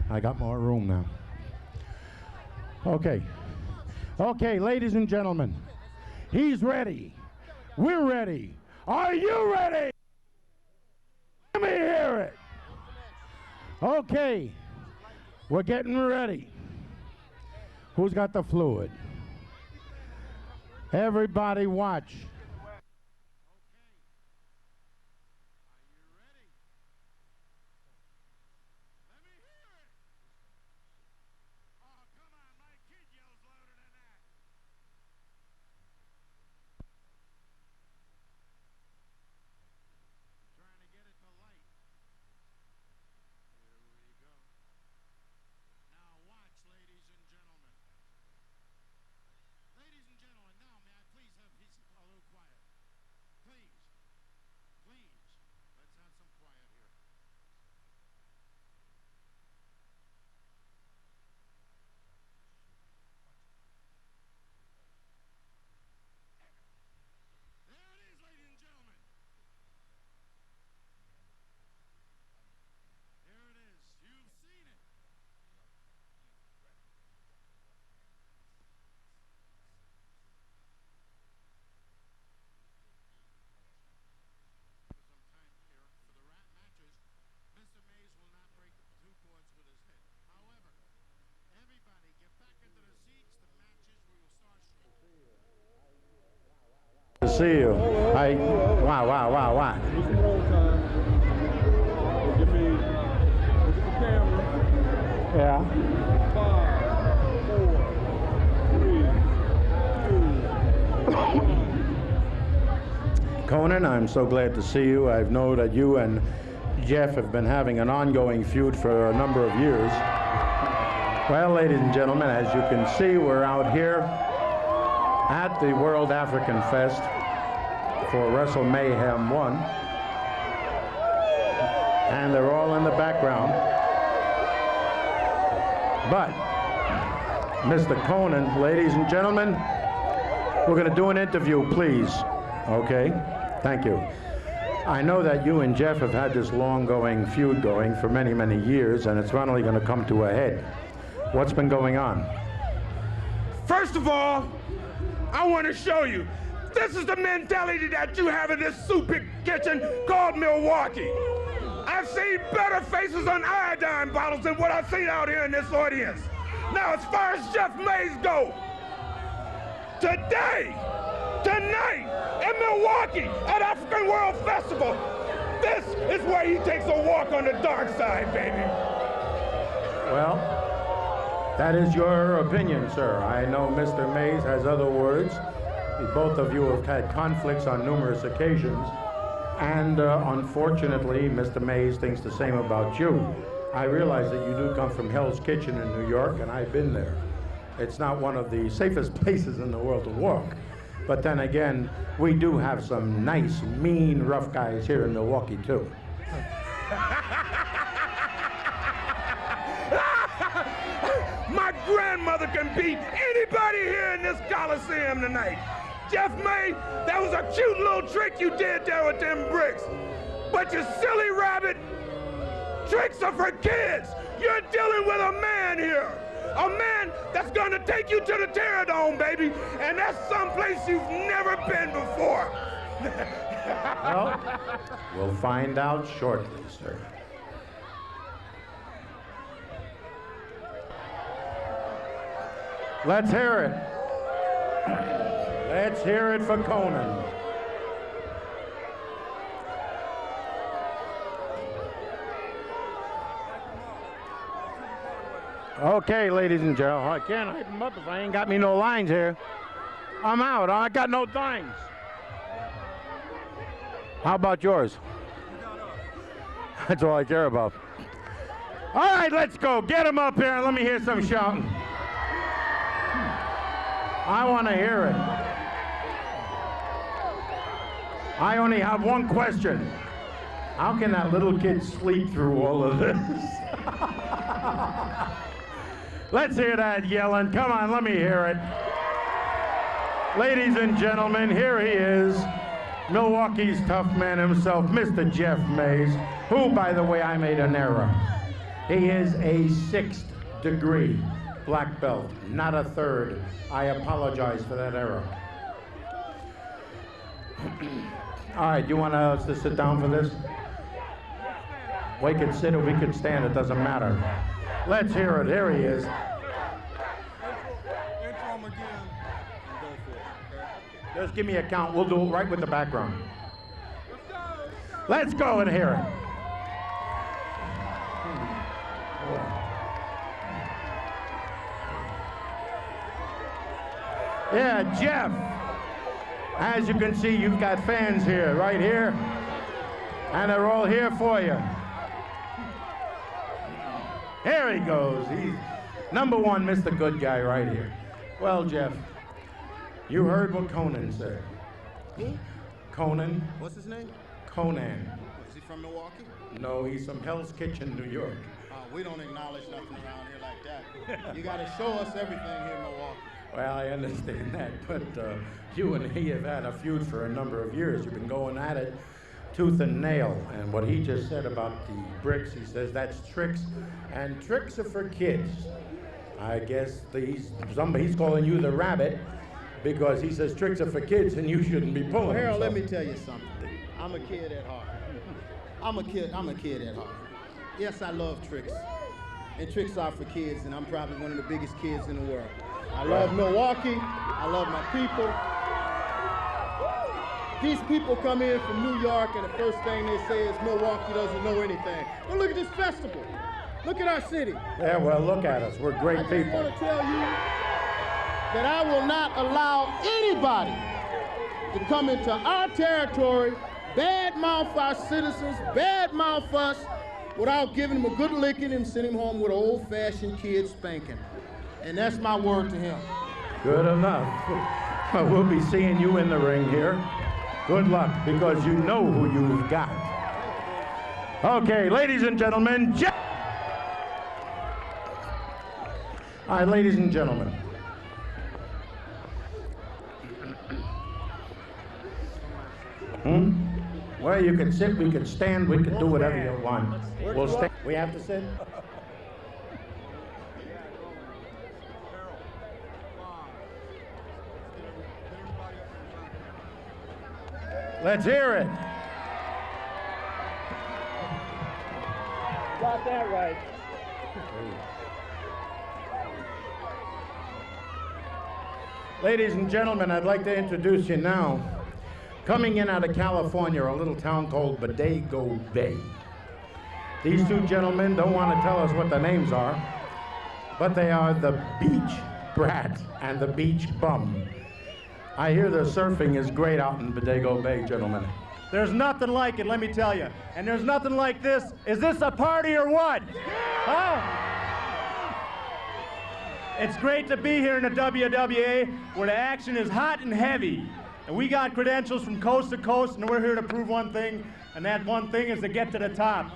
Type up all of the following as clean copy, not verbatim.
I got more room now. Okay. Okay, ladies and gentlemen, he's ready. We're ready. Are you ready? Let me hear it. Okay, we're getting ready. Who's got the fluid? Everybody watch. See you. Wow. Give me, look at the camera. Yeah. 5, 4, 3, 2, 1. Conan, I'm so glad to see you. I know that you and Jeff have been having an ongoing feud for a number of years. Well, ladies and gentlemen, as you can see, we're out here at the World African Fest for Wrestle Mayhem 1. And they're all in the background. But, Mr. Conan, ladies and gentlemen, we're going to do an interview, please. Okay? Thank you. I know that you and Jeff have had this long-going feud going for many, many years, and it's finally going to come to a head. What's been going on? First of all, I want to show you. This is the mentality that you have in this soup kitchen called Milwaukee. I've seen better faces on iodine bottles than what I've seen out here in this audience. Now, as far as Jeff Mays go, today, tonight, in Milwaukee at African World Festival, this is where he takes a walk on the dark side, baby. Well, that is your opinion, sir. I know Mr. Mays has other words. Both of you have had conflicts on numerous occasions, and unfortunately, Mr. Mays thinks the same about you. I realize that you do come from Hell's Kitchen in New York, and I've been there. It's not one of the safest places in the world to walk. But then again, we do have some nice, mean, rough guys here in Milwaukee, too. My grandmother can beat anybody here in this Coliseum tonight. Jeff May, that was a cute little trick you did there with them bricks. But you silly rabbit, tricks are for kids. You're dealing with a man here. A man that's gonna take you to the Terradome, baby. And that's someplace you've never been before. Well, we'll find out shortly, sir. Let's hear it. Let's hear it for Conan. Okay, ladies and gentlemen, I can't hype them up if I ain't got me no lines here. I'm out. I got no lines. How about yours? That's all I care about. All right, let's go. Get them up here and let me hear some shouting. I want to hear it. I only have one question. How can that little kid sleep through all of this? Let's hear that yelling. Come on, let me hear it. Ladies and gentlemen, here he is, Milwaukee's tough man himself, Mr. Jeff Mays, who, by the way, I made an error. He is a 6th degree black belt, not a 3rd. I apologize for that error. All right, you want us to sit down for this? We can sit or we can stand, it doesn't matter. Let's hear it. Here he is. Intro him again and go for it, okay? Just give me a count. We'll do it right with the background. Let's go and hear it. Yeah, Jeff. As you can see, you've got fans here, right here. And they're all here for you. Here he goes. He's number one, Mr. Good Guy right here. Well, Jeff, you heard what Conan said. Who? Conan. What's his name? Conan. Is he from Milwaukee? No, he's from Hell's Kitchen, New York. We don't acknowledge nothing around here like that. You got to show us everything here in Milwaukee. Well, I understand that, but you and he have had a feud for a number of years. You've been going at it tooth and nail. And what he just said about the bricks, he says that's tricks, and tricks are for kids. I guess somebody's calling you the rabbit because he says tricks are for kids and you shouldn't be pulling Well, Harold, them. let me tell you something. I'm a kid at heart. I'm a kid at heart. Yes, I love tricks. And tricks are for kids, and I'm probably one of the biggest kids in the world. I love Milwaukee. I love my people. These people come in from New York, and the first thing they say is Milwaukee doesn't know anything. Well, look at this festival. Look at our city. Yeah, well, look at us. We're great I just people. want to tell you that I will not allow anybody to come into our territory, badmouth our citizens, badmouth us, without giving him a good licking and sending him home with an old-fashioned kid spanking. And that's my word to him. Good enough. Well, we'll be seeing you in the ring here. Good luck, because you know who you've got. Okay, ladies and gentlemen, all right, ladies and gentlemen. Well, you can sit, we can stand, we can do whatever you want. We'll stay. We have to sit? Let's hear it. Got that right. Ladies and gentlemen, I'd like to introduce you now. Coming in out of California, a little town called Bodego Bay. These two gentlemen don't want to tell us what their names are, but they are the Beach Brat and the Beach Bum. I hear the surfing is great out in Bodego Bay, gentlemen. There's nothing like it, let me tell you. And there's nothing like this. Is this a party or what? Huh? It's great to be here in the WWA where the action is hot and heavy. And we got credentials from coast to coast, and we're here to prove one thing, and that one thing is to get to the top.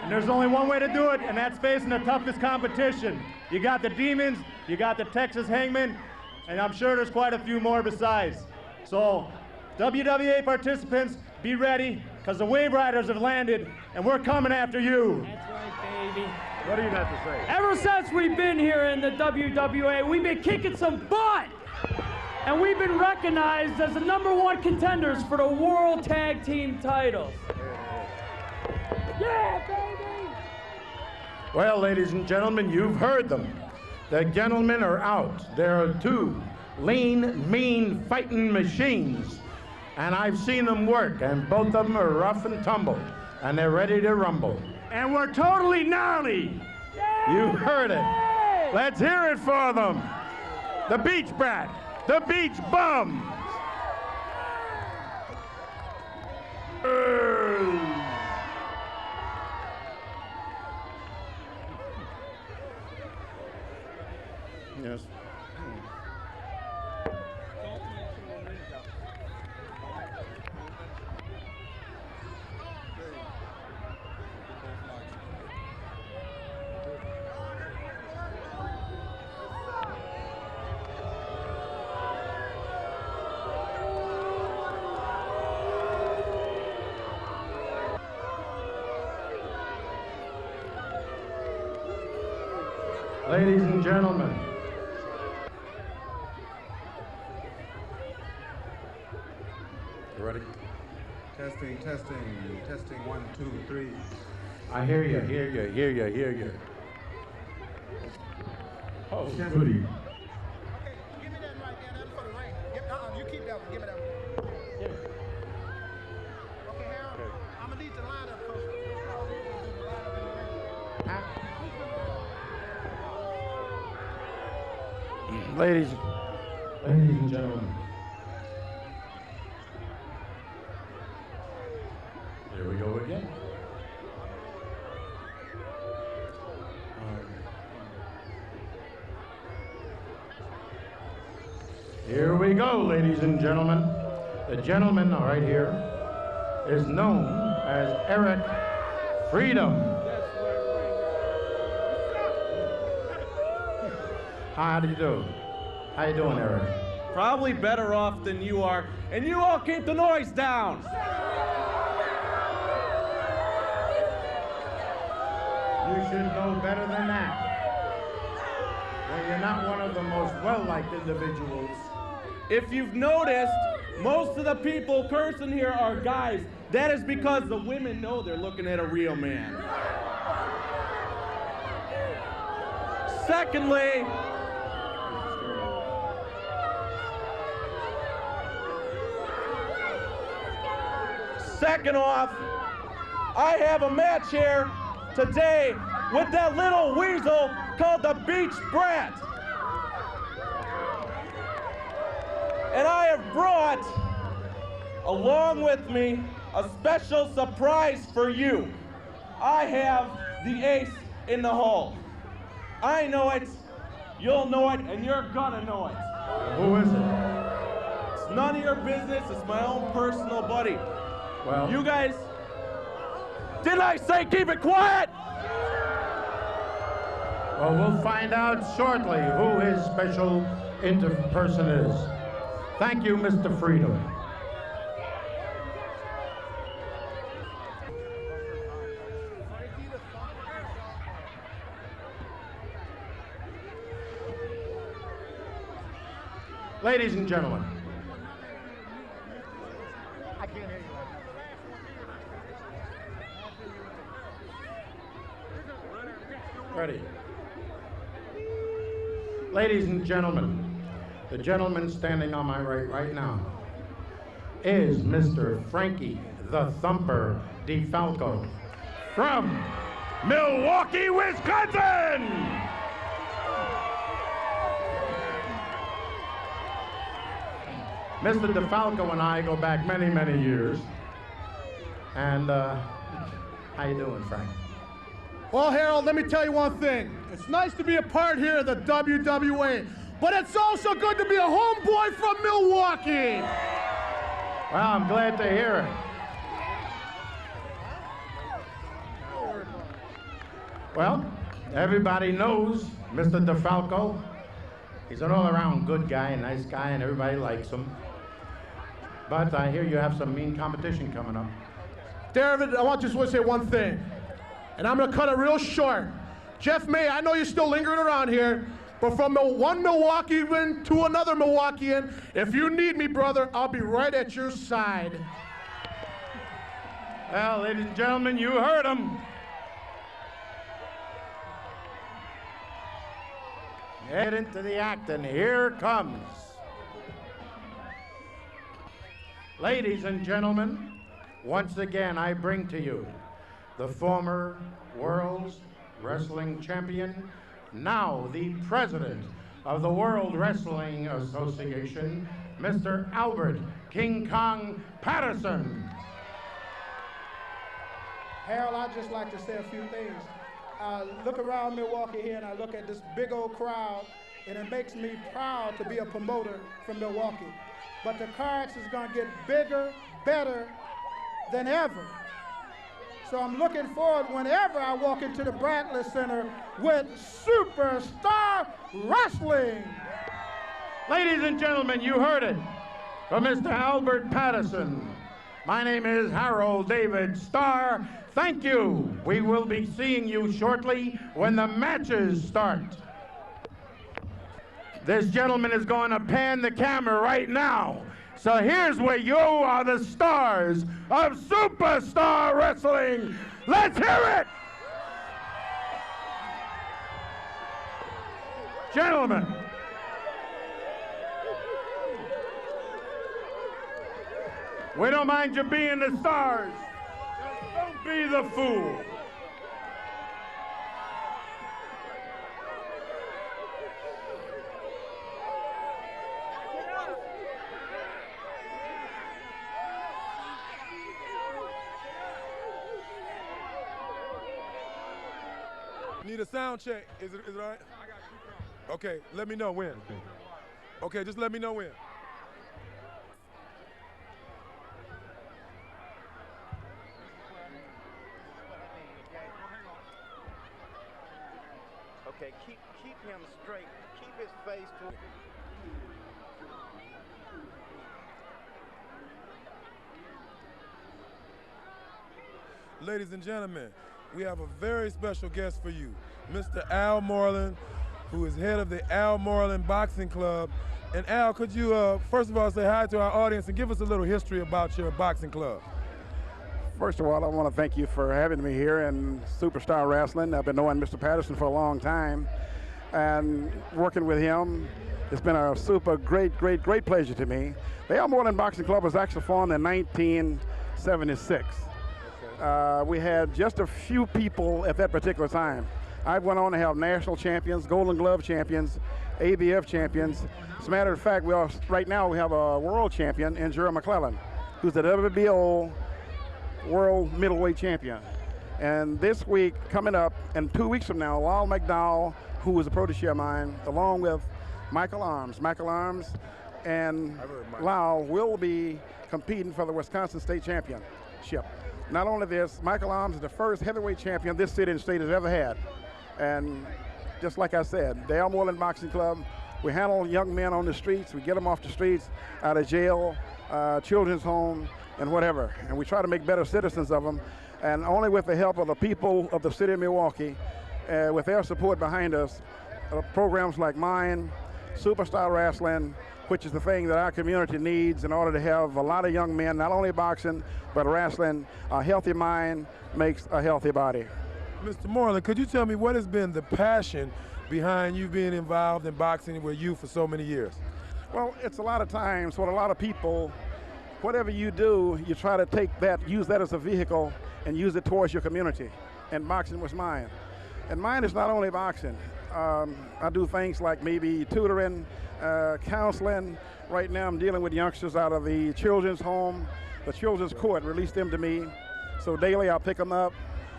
And there's only one way to do it, and that's facing the toughest competition. You got the Demons, you got the Texas Hangman, and I'm sure there's quite a few more besides. So, WWA participants, be ready, because the Wave Riders have landed, and we're coming after you. That's right, baby. What do you got to say? Ever since we've been here in the WWA, we've been kicking some butt. And we've been recognized as the #1 contenders for the World Tag Team titles. Yeah, baby! Well, ladies and gentlemen, you've heard them. The gentlemen are out. There are two lean, mean, fighting machines. And I've seen them work, and both of them are rough and tumble. And they're ready to rumble. And we're totally gnarly. You heard it. Let's hear it for them. The Beach Brat, the Beach Bums. Yes. Ladies and gentlemen, you ready? Testing, testing, testing, 1, 2, 3. I hear you, hear you, hear you, hear you. Oh, goody. Okay, give me that right there. That's for the ring. You keep that one. Give me that one. Okay, Harold, I'm going to need to line up, Coach. Ladies and gentlemen, here we go again. Here we go, ladies and gentlemen. The gentleman right here is known as Eric Freedom. How do you do? How you doing, Eric? Probably better off than you are, and you all keep the noise down. You should know better than that. When you're not one of the most well-liked individuals. If you've noticed, most of the people cursing here are guys. That is because the women know they're looking at a real man. Secondly, second off, I have a match here today with that little weasel called the Beach Brat. And I have brought, along with me, a special surprise for you. I have the ace in the hole. I know it, you'll know it, and you're gonna know it. Who is it? It's none of your business, it's my own personal buddy. Well, You guys, didn't I say keep it quiet? well, we'll find out shortly who his special person is. Thank you, Mr. Freedom. Ladies and gentlemen. I can't hear you. Ready. Ladies and gentlemen, the gentleman standing on my right now is Mr. Frankie the Thumper DeFalco from Milwaukee, Wisconsin! Mr. DeFalco and I go back many, many years. And how you doing, Frank? Well, Harold, let me tell you one thing. It's nice to be a part here of the WWA, but it's also good to be a homeboy from Milwaukee. Well, I'm glad to hear it. Well, everybody knows Mr. DeFalco. He's an all-around good guy, nice guy, and everybody likes him. But I hear you have some mean competition coming up. David, I just want to say one thing, and I'm going to cut it real short. Jeff May, I know you're still lingering around here, but from one Milwaukeean to another Milwaukeean, if you need me, brother, I'll be right at your side. Well, ladies and gentlemen, you heard him. Get into the act, and here comes. Ladies and gentlemen, once again I bring to you the former World Wrestling Champion, now the President of the World Wrestling Association, Mr. Albert King Kong Patterson. Harold, I'd just like to say a few things. I look around Milwaukee here and I look at this big old crowd, and it makes me proud to be a promoter from Milwaukee. But the cards is going to get bigger, better than ever. So I'm looking forward whenever I walk into the Bradley Center with Superstar Wrestling. Ladies and gentlemen, you heard it from Mr. Albert Patterson. My name is Harold David Starr. Thank you. We will be seeing you shortly when the matches start. This gentleman is going to pan the camera right now. So here's where you are the stars of superstar wrestling. Let's hear it! Gentlemen. We don't mind you being the stars. Just don't be the fool. Need a sound check. Is it all right? Okay, let me know when. Okay, just let me know when. Okay, keep him straight. Keep his face to. Ladies and gentlemen, we have a very special guest for you, Mr. Al Moreland, who is head of the Al Moreland Boxing Club. And Al, could you first of all say hi to our audience and give us a little history about your boxing club? First of all, I want to thank you for having me here in Superstar Wrestling. I've been knowing Mr. Patterson for a long time, and working with him, it's been a super great pleasure to me. The Al Moreland Boxing Club was actually formed in 1976. We had just a few people at that particular time. I went on to have national champions, Golden Glove champions, ABF champions. As a matter of fact, right now we have a world champion in Jerry McClellan, who's the WWA world middleweight champion. And this week, coming up, and 2 weeks from now, Lyle McDowell, who was a protege of mine, along with Michael Arms and Lyle will be competing for the Wisconsin State Championship. Not only this, Michael Arms is the first heavyweight champion this city and state has ever had. And just like I said, the Al Moreland Boxing Club, we handle young men on the streets, we get them off the streets, out of jail, children's home, and whatever. And we try to make better citizens of them. And only with the help of the people of the city of Milwaukee, with their support behind us, programs like mine, Superstar Wrestling, which is the thing that our community needs in order to have a lot of young men, not only boxing, but wrestling. A healthy mind makes a healthy body. Mr. Moreland, could you tell me what has been the passion behind you being involved in boxing with you for so many years? Well, it's a lot of times what a lot of people, whatever you do, you try to take that, use that as a vehicle and use it towards your community. And boxing was mine. And mine is not only boxing. I do things like maybe tutoring, counseling. Right now I'm dealing with youngsters out of the children's home. The children's court released them to me. So daily I'll pick them up,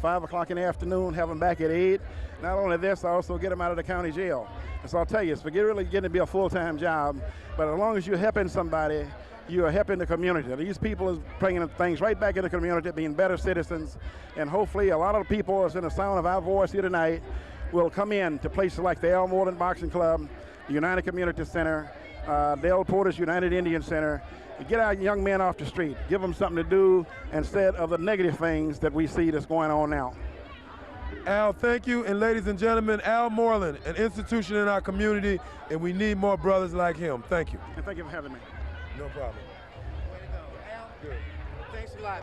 5 o'clock in the afternoon, have them back at 8. Not only this, I also get them out of the county jail. And so I'll tell you, it's really getting to be a full-time job, but as long as you're helping somebody, you are helping the community. These people is bringing things right back in the community, being better citizens, and hopefully a lot of the people that's in the sound of our voice here tonight will come in to places like the Al Moreland Boxing Club, the United Community Center, Dale Porter's United Indian Center. Get our young men off the street, give them something to do instead of the negative things that we see that's going on now. Al, thank you. And ladies and gentlemen, Al Moreland, an institution in our community, and we need more brothers like him. Thank you. And thank you for having me. No problem. Way to go. Al, good. Thanks a lot.